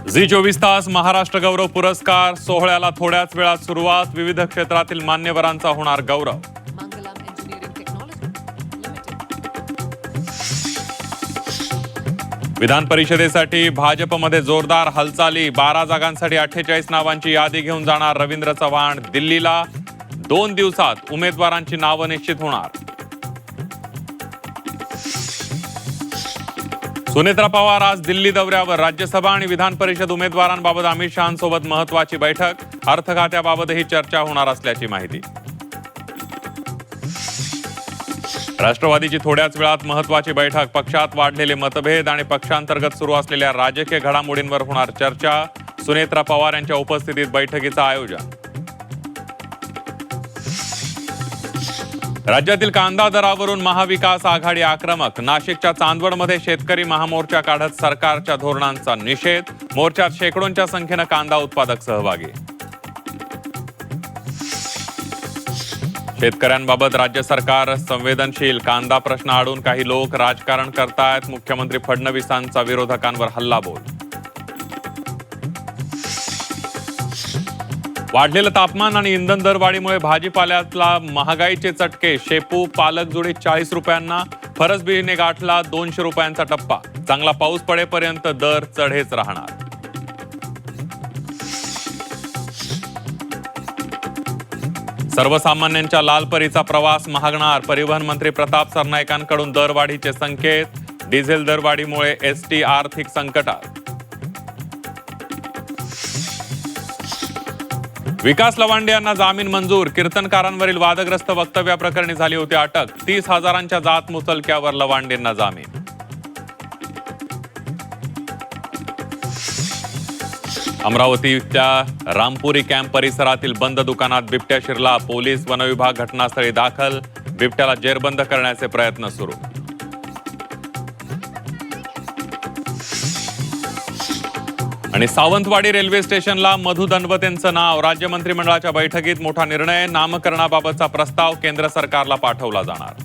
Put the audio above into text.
Zee 24 तास महाराष्ट्र गौरव पुरस्कार सोहळ्याला थोड्याच वेळात सुरुवात. विविध क्षेत्रातील मान्यवरांचा होणार गौरव. विधान परिषदेसाठी भाजपमध्ये जोरदार हालचाली. 12 जागांसाठी 48 नावांची यादी घेऊन जाणार रवींद्र चव्हाण दिल्लीला. 2 दिवसात उमेदवारांची नावं निश्चित होणार. सुनेत्रा पवार आज दिल्ली दौऱ्यावर. राज्यसभा आणि विधान परिषद उमेदवारांबाबत अमित शहांसोबत महत्वाची बैठक. अर्थ खात्याबाबतही चर्चा होणार असल्याची माहिती. राष्ट्रवादीची थोड्याच वेळात महत्वाची बैठक. पक्षात वाढलेले मतभेद आणि पक्षांतर्गत सुरू असलेल्या राजकीय घडामोडींवर होणार चर्चा. सुनेत्रा पवार यांच्या उपस्थितीत बैठकीचं आयोजन. राज्यातील कांदा दरावरून महाविकास आघाडी आक्रमक. नाशिकच्या चांदवडमध्ये शेतकरी महामोर्चा काढत सरकारच्या धोरणांचा निषेध. मोर्चात शेकडोंच्या संख्येनं कांदा उत्पादक सहभागी. शेतकऱ्यांबाबत राज्य सरकार संवेदनशील. कांदा प्रश्न अडून काही लोक राजकारण करतायत. मुख्यमंत्री फडणवीसांचा विरोधकांवर हल्लाबोल. वाढलेलं तापमान आणि इंधन दरवाढीमुळे भाजीपाल्यातला महागाईचे चटके. शेपू पालक जुडी 40 रुपयांना. फरसबीने गाठला 200 रुपयांचा टप्पा. चांगला पाऊस पडेपर्यंत दर चढेच राहणार. सर्वसामान्यांच्या लालपरीचा प्रवास महागणार. परिवहन मंत्री प्रताप सरनाईकांकडून दरवाढीचे संकेत. डिझेल दरवाढीमुळे एसटी आर्थिक संकटात. विकास लवांडे यांना जामीन मंजूर. कीर्तनकारांवरील वादग्रस्त वक्तव्याप्रकरणी झाली होती अटक. 30,000च्या जात मुचलक्यावर लवांडेंना जामीन. अमरावतीच्या रामपुरी कॅम्प परिसरातील बंद दुकानात बिबट्या शिरला. पोलीस वनविभाग घटनास्थळी दाखल. बिबट्याला जेरबंद करण्याचे प्रयत्न सुरू. आणि सावंतवाडी रेल्वे स्टेशनला मधु दनवतेंचं नाव. राज्य मंत्रिमंडळाच्या बैठकीत मोठा निर्णय. नामकरणाबाबतचा प्रस्ताव केंद्र सरकारला पाठवला जाणार.